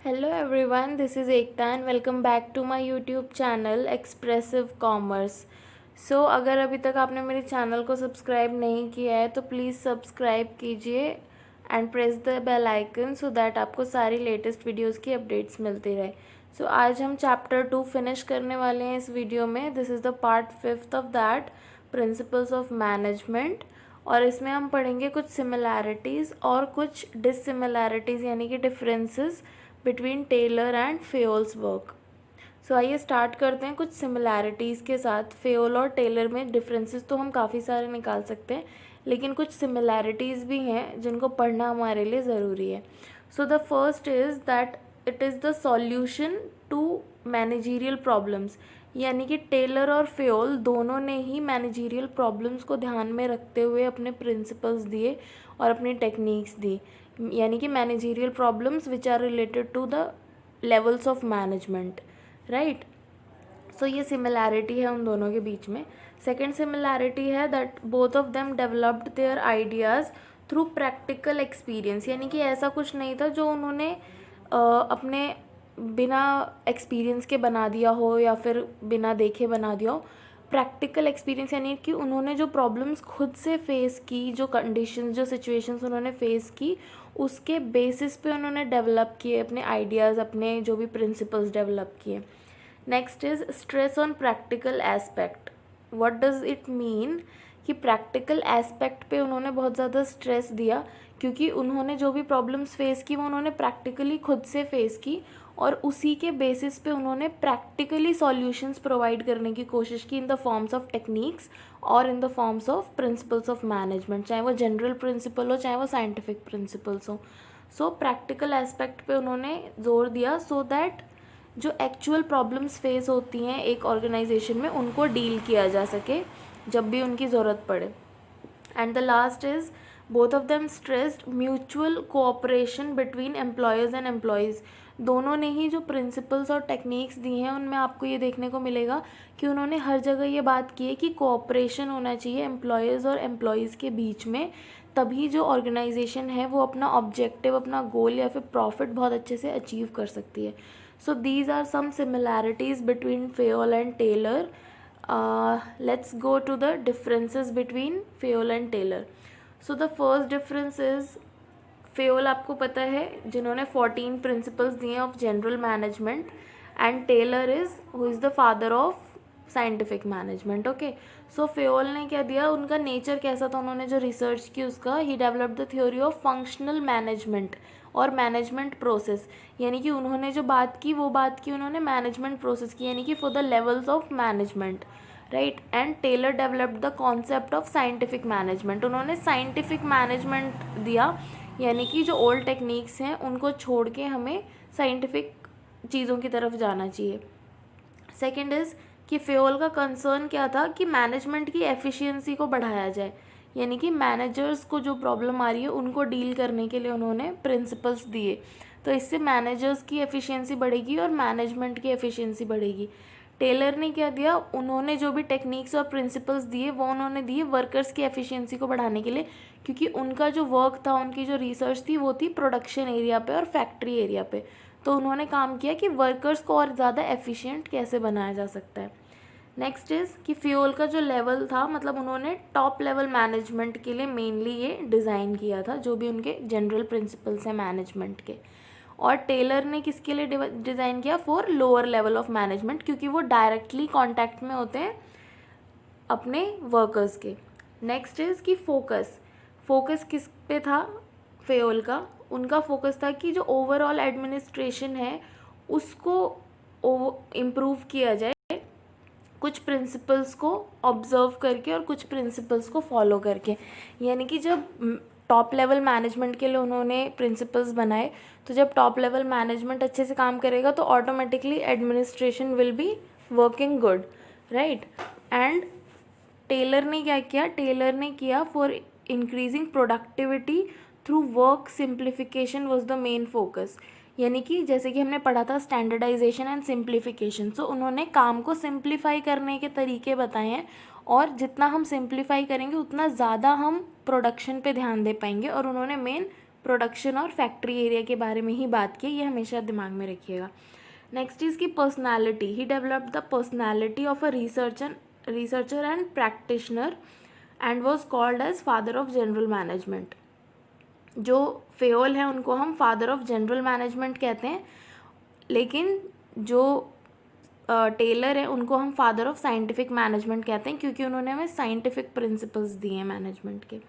Hello everyone, this is Ekta and welcome back to my YouTube channel Expressive Commerce. अगर अभी तक आपने मेरे चैनल को सब्सक्राइब नहीं किया है तो प्लीज़ सब्सक्राइब कीजिए and press the bell icon so that आपको सारी लेटेस्ट वीडियोस की अपडेट्स मिलती रहे. आज हम चैप्टर 2 फिनिश करने वाले हैं इस वीडियो में. This is the part 5th of that, principles of management. और इसमें हम पढ़ेंगे कुछ सिमिलैरिटीज़ और कुछ डिससिमिलैरिटीज़ यानी कि differences between Taylor and Fayol's work. आइए स्टार्ट करते हैं कुछ सिमिलैरिटीज़ के साथ. फेयोल और टेलर में डिफरेंसेस तो हम काफ़ी सारे निकाल सकते हैं, लेकिन कुछ सिमिलैरिटीज़ भी हैं जिनको पढ़ना हमारे लिए ज़रूरी है. The first is that it is the solution to managerial problems. यानी कि टेलर और फेयोल दोनों ने ही मैनेजरियल प्रॉब्लम्स को ध्यान में रखते हुए अपने प्रिंसिपल्स दिए और अपनी टेक्निक्स दी. यानी कि managerial problems which are related to the levels of management, right. ये सिमिलैरिटी है उन दोनों के बीच में. सेकेंड सिमिलैरिटी है that both of them developed their ideas through practical experience. यानी कि ऐसा कुछ नहीं था जो उन्होंने अपने बिना एक्सपीरियंस के बना दिया हो या फिर बिना देखे बना दिया हो. प्रैक्टिकल एक्सपीरियंस यानी कि उन्होंने जो प्रॉब्लम्स खुद से फेस की, जो कंडीशंस, जो सिचुएशंस उन्होंने फेस की, उसके बेसिस पे उन्होंने डेवलप किए अपने आइडियाज़, अपने जो भी प्रिंसिपल्स डेवलप किए. Next is stress on practical aspect. What does it mean कि प्रैक्टिकल एस्पेक्ट पे उन्होंने बहुत ज़्यादा स्ट्रेस दिया, क्योंकि उन्होंने जो भी प्रॉब्लम्स फेस की वो उन्होंने प्रैक्टिकली खुद से फेस की और उसी के बेसिस पे उन्होंने प्रैक्टिकली सॉल्यूशंस प्रोवाइड करने की कोशिश की in the forms of techniques और in the forms of principles of management, चाहे वो जनरल प्रिंसिपल हो चाहे वो साइंटिफिक प्रिंसिपल्स हो. प्रैक्टिकल एस्पेक्ट पे उन्होंने जोर दिया सो दैट जो एक्चुअल प्रॉब्लम्स फेस होती हैं एक ऑर्गेनाइजेशन में उनको डील किया जा सके जब भी उनकी ज़रूरत पड़े. And the last is both of them stressed mutual cooperation between employers and employees. दोनों ने ही जो प्रिंसिपल्स और टेक्निक्स दी हैं उनमें आपको ये देखने को मिलेगा कि उन्होंने हर जगह ये बात की है कि कोऑपरेशन होना चाहिए एम्प्लॉयर्स और एम्प्लॉयज़ के बीच में. तभी जो ऑर्गेनाइजेशन है वो अपना ऑब्जेक्टिव, अपना गोल या फिर प्रॉफिट बहुत अच्छे से अचीव कर सकती है. These are some similarities between Fayol and Taylor. Let's go to the differences between Fayol and Taylor. The first difference is Fayol आपको पता है जिन्होंने 14 principles दिए of general management, and Taylor who is the father of scientific management. Okay, Fayol ने क्या दिया, उनका nature कैसा था, उन्होंने जो रिसर्च की उसका, he developed the theory of functional management और मैनेजमेंट प्रोसेस. यानी कि उन्होंने जो बात की वो बात की उन्होंने मैनेजमेंट प्रोसेस की, यानी कि for the levels of management, right. And Taylor developed the concept of scientific management. उन्होंने साइंटिफिक मैनेजमेंट दिया, यानी कि जो ओल्ड टेक्निक्स हैं उनको छोड़ के हमें साइंटिफिक चीज़ों की तरफ जाना चाहिए. सेकेंड इज़ कि फेयोल का कंसर्न क्या था कि मैनेजमेंट की एफिशिएंसी को बढ़ाया जाए. यानी कि मैनेजर्स को जो प्रॉब्लम आ रही है उनको डील करने के लिए उन्होंने प्रिंसिपल्स दिए, तो इससे मैनेजर्स की एफिशिएंसी बढ़ेगी और मैनेजमेंट की एफिशिएंसी बढ़ेगी. टेलर ने क्या दिया, उन्होंने जो भी टेक्निक्स और प्रिंसिपल्स दिए वो उन्होंने दिए वर्कर्स की एफिशिएंसी को बढ़ाने के लिए, क्योंकि उनका जो वर्क था, उनकी जो रिसर्च थी वो थी प्रोडक्शन एरिया पे और फैक्ट्री एरिया पे. तो उन्होंने काम किया कि वर्कर्स को और ज़्यादा एफिशिएंट कैसे बनाया जा सकता है. नेक्स्ट इज़ कि फ्यूल का जो लेवल था, मतलब उन्होंने टॉप लेवल मैनेजमेंट के लिए मेनली ये डिज़ाइन किया था, जो भी उनके जनरल प्रिंसिपल्स हैं मैनेजमेंट के. और टेलर ने किसके लिए डिज़ाइन किया, for lower level of management, क्योंकि वो डायरेक्टली कांटेक्ट में होते हैं अपने वर्कर्स के. नेक्स्ट इज़ कि फोकस किस पे था फेयोल का, उनका फोकस था कि जो ओवरऑल एडमिनिस्ट्रेशन है उसको इम्प्रूव किया जाए कुछ प्रिंसिपल्स को ऑब्जर्व करके और कुछ प्रिंसिपल्स को फॉलो करके. यानी कि जब टॉप लेवल मैनेजमेंट के लिए उन्होंने प्रिंसिपल्स बनाए, तो जब टॉप लेवल मैनेजमेंट अच्छे से काम करेगा तो automatically administration will be working good, right. And Taylor ने क्या किया, टेलर ने किया for increasing productivity through work simplification was the main focus. यानी कि जैसे कि हमने पढ़ा था स्टैंडर्डाइजेशन एंड सिंप्लीफिकेशन, सो उन्होंने काम को सिंप्लीफाई करने के तरीके बताए हैं, और जितना हम सिंप्लीफाई करेंगे उतना ज़्यादा हम प्रोडक्शन पे ध्यान दे पाएंगे, और उन्होंने मेन प्रोडक्शन और फैक्ट्री एरिया के बारे में ही बात की, ये हमेशा दिमाग में रखिएगा। Next is key personality. He developed the personality of a researcher and practitioner and was called as father of general management. जो फेयोल है उनको हम फादर ऑफ जनरल मैनेजमेंट कहते हैं, लेकिन जो टेलर है उनको हम फादर ऑफ साइंटिफिक मैनेजमेंट कहते हैं, क्योंकि उन्होंने हमें साइंटिफिक प्रिंसिपल्स दिए हैं मैनेजमेंट के।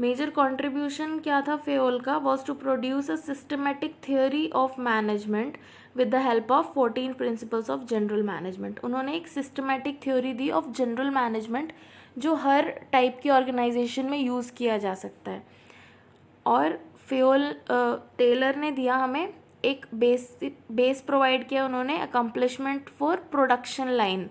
मेजर कंट्रीब्यूशन क्या था फेयोल का, was to produce a systematic theory of management with the help of 14 principles of general management. उन्होंने एक सिस्टमेटिक थ्योरी दी ऑफ जनरल मैनेजमेंट जो हर टाइप की ऑर्गेनाइजेशन में यूज़ किया जा सकता है। और फेयोल टेलर ने दिया हमें एक बेस प्रोवाइड किया उन्होंने, अकम्पलिशमेंट फॉर प्रोडक्शन लाइन।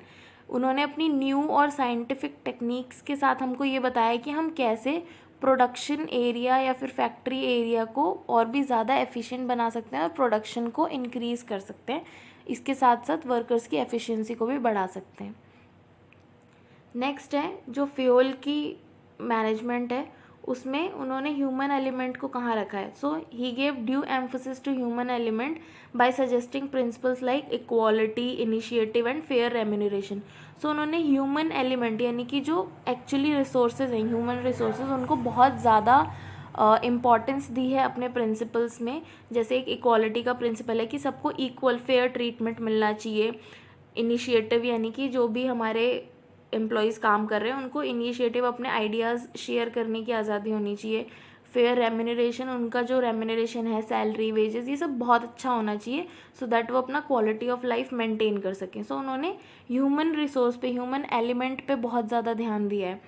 उन्होंने अपनी न्यू और साइंटिफिक टेक्निक्स के साथ हमको ये बताया कि हम कैसे प्रोडक्शन एरिया या फिर फैक्ट्री एरिया को और भी ज़्यादा एफिशिएंट बना सकते हैं और प्रोडक्शन को इंक्रीज़ कर सकते हैं, इसके साथ साथ वर्कर्स की एफिशिएंसी को भी बढ़ा सकते हैं। नेक्स्ट है जो फेयोल की मैनेजमेंट है, उसमें उन्होंने ह्यूमन एलिमेंट को कहाँ रखा है। So he gave due emphasis to human element by suggesting principles like equality, initiative and fair remuneration. So उन्होंने ह्यूमन एलिमेंट यानी कि जो एक्चुअली रिसोर्सेज हैं, ह्यूमन रिसोर्सेज, उनको बहुत ज़्यादा इम्पॉर्टेंस दी है अपने प्रिंसिपल्स में। जैसे एक इक्वालिटी का प्रिंसिपल है कि सबको इक्वल फेयर ट्रीटमेंट मिलना चाहिए। इनिशिएटिव यानी कि जो भी हमारे एम्प्लॉयज़ काम कर रहे हैं उनको इनिशिएटिव, अपने आइडियाज़ शेयर करने की आज़ादी होनी चाहिए। फेयर रेम्यूनरेशन, उनका जो रेम्यूनरेशन है, सैलरी, वेजेस, ये सब बहुत अच्छा होना चाहिए सो दैट वो अपना क्वालिटी ऑफ लाइफ मेंटेन कर सकें। सो उन्होंने ह्यूमन रिसोर्स पे, ह्यूमन एलिमेंट पे बहुत ज़्यादा ध्यान दिया है।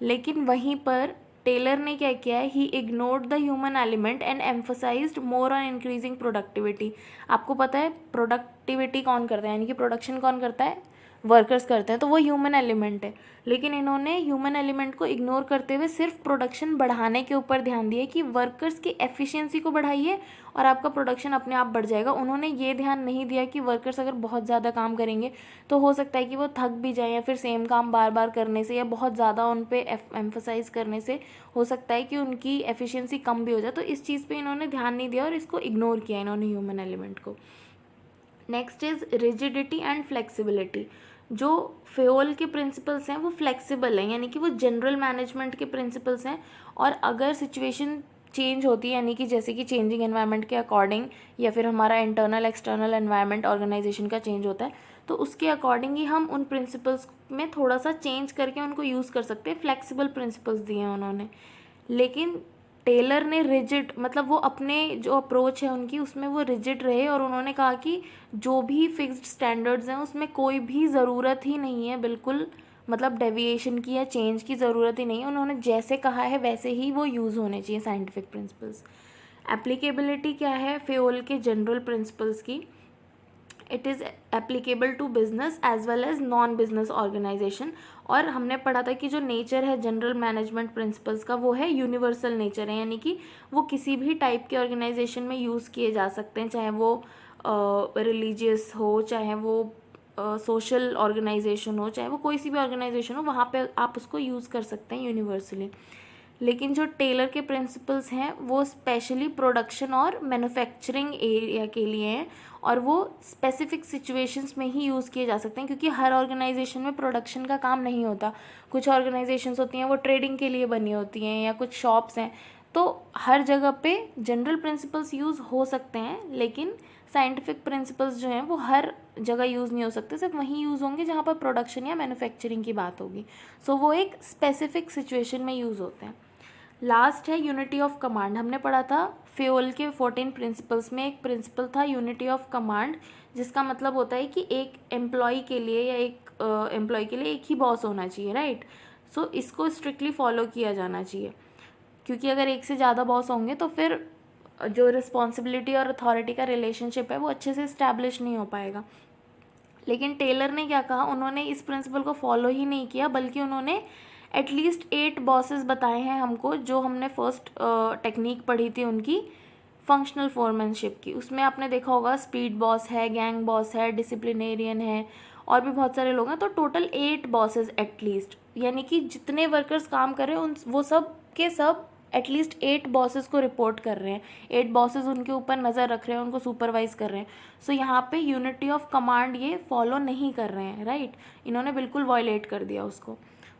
लेकिन वहीं पर टेलर ने क्या किया है, he ignored the human element and emphasised more on increasing productivity. आपको पता है प्रोडक्टिविटी कौन करता है, यानी कि प्रोडक्शन कौन करता है, वर्कर्स करते हैं, तो वो ह्यूमन एलिमेंट है। लेकिन इन्होंने ह्यूमन एलिमेंट को इग्नोर करते हुए सिर्फ प्रोडक्शन बढ़ाने के ऊपर ध्यान दिया कि वर्कर्स की एफिशिएंसी को बढ़ाइए और आपका प्रोडक्शन अपने आप बढ़ जाएगा। उन्होंने ये ध्यान नहीं दिया कि वर्कर्स अगर बहुत ज़्यादा काम करेंगे तो हो सकता है कि वो थक भी जाए, या फिर सेम काम बार बार करने से या बहुत ज़्यादा उन पर एम्फोसाइज करने से हो सकता है कि उनकी एफिशिएंसी कम भी हो जाए। तो इस चीज़ पर इन्होंने ध्यान नहीं दिया और इसको इग्नोर किया इन्होंने ह्यूमन एलिमेंट को। Next is rigidity and flexibility. जो फेयोल के प्रिंसिपल्स हैं वो फ्लेक्सिबल हैं, यानी कि वो जनरल मैनेजमेंट के प्रिंसिपल्स हैं, और अगर सिचुएशन चेंज होती है, यानी कि जैसे कि चेंजिंग एनवायरनमेंट के अकॉर्डिंग, या फिर हमारा इंटरनल एक्सटर्नल एनवायरनमेंट ऑर्गेनाइजेशन का चेंज होता है, तो उसके अकॉर्डिंग ही हम उन प्रिंसिपल्स में थोड़ा सा चेंज करके उनको यूज़ कर सकते हैं। फ्लेक्सिबल प्रिंसिपल्स दिए हैं उन्होंने। लेकिन टेलर ने रिजिड, मतलब वो अपने जो अप्रोच है उनकी उसमें वो रिजिड रहे, और उन्होंने कहा कि जो भी फिक्स्ड स्टैंडर्ड्स हैं उसमें कोई भी ज़रूरत ही नहीं है, बिल्कुल मतलब डेविएशन की या चेंज की ज़रूरत ही नहीं है। उन्होंने जैसे कहा है वैसे ही वो यूज़ होने चाहिए साइंटिफिक प्रिंसिपल्स। एप्लीकेबिलिटी क्या है फेयोल के जनरल प्रिंसिपल्स की, it is applicable to business as well as non business organisation. और हमने पढ़ा था कि जो नेचर है जनरल मैनेजमेंट प्रिंसिपल्स का वो है यूनिवर्सल नेचर है, यानी कि वो किसी भी टाइप के ऑर्गेनाइजेशन में यूज़ किए जा सकते हैं, चाहे वो रिलीजियस हो, चाहे वो सोशल ऑर्गेनाइजेशन हो, चाहे वो कोई सी भी ऑर्गेनाइजेशन हो, वहाँ पे आप उसको यूज़ कर सकते हैं यूनिवर्सली। लेकिन जो टेलर के प्रिंसिपल्स हैं वो स्पेशली प्रोडक्शन और मैन्युफैक्चरिंग एरिया के लिए हैं, और वो स्पेसिफिक सिचुएशंस में ही यूज़ किए जा सकते हैं, क्योंकि हर ऑर्गेनाइजेशन में प्रोडक्शन का काम नहीं होता। कुछ ऑर्गेनाइजेशंस होती हैं वो ट्रेडिंग के लिए बनी होती हैं, या कुछ शॉप्स हैं, तो हर जगह पे जनरल प्रिंसिपल्स यूज़ हो सकते हैं, लेकिन साइंटिफिक प्रिंसिपल्स जो हैं वो हर जगह यूज़ नहीं हो सकते, सिर्फ वहीं यूज़ होंगे जहाँ पर प्रोडक्शन या मैन्युफैक्चरिंग की बात होगी। सो वो एक स्पेसिफिक सिचुएशन में यूज़ होते हैं। लास्ट है यूनिटी ऑफ कमांड। हमने पढ़ा था फेयोल के 14 प्रिंसिपल्स में एक प्रिंसिपल था यूनिटी ऑफ कमांड, जिसका मतलब होता है कि एक एम्प्लॉय के लिए या एक एम्प्लॉय के लिए एक ही बॉस होना चाहिए, राइट। सो इसको स्ट्रिक्टली फॉलो किया जाना चाहिए, क्योंकि अगर एक से ज़्यादा बॉस होंगे तो फिर जो रिस्पॉन्सिबिलिटी और अथॉरिटी का रिलेशनशिप है वो अच्छे से इस्टेब्लिश नहीं हो पाएगा। लेकिन टेलर ने क्या कहा, उन्होंने इस प्रिंसिपल को फॉलो ही नहीं किया, बल्कि उन्होंने एटलीस्ट 8 बॉसेस बताए हैं हमको, जो हमने फर्स्ट टेक्निक पढ़ी थी उनकी फंक्शनल फोरमैनशिप की। उसमें आपने देखा होगा स्पीड बॉस है, गैंग बॉस है, डिसिप्लिनेरियन है, और भी बहुत सारे लोग हैं। तो टोटल 8 बॉसेस एटलीस्ट, यानी कि जितने वर्कर्स काम कर रहे हैं उन वो सब के सब एटलीस्ट 8 बॉसेस को रिपोर्ट कर रहे हैं, 8 बॉसेस उनके ऊपर नज़र रख रहे हैं, उनको सुपरवाइज कर रहे हैं। सो यहाँ पे यूनिटी ऑफ कमांड ये फॉलो नहीं कर रहे हैं, राइट। इन्होंने बिल्कुल वॉयलेट कर दिया उसको।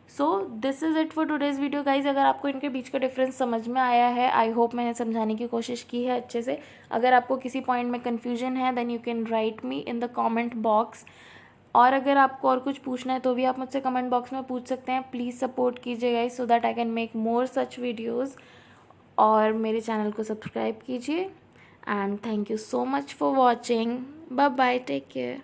So this is it for today's video guys. अगर आपको इनके बीच का डिफरेंस समझ में आया है, आई होप मैंने समझाने की कोशिश की है अच्छे से। अगर आपको किसी पॉइंट में कन्फ्यूजन है then you can write me in the comment box. और अगर आपको और कुछ पूछना है तो भी आप मुझसे कमेंट बॉक्स में पूछ सकते हैं। प्लीज़ सपोर्ट कीजिए guys so that I can make more such videos. और मेरे चैनल को सब्सक्राइब कीजिए and thank you so much for watching. Bye bye, take care.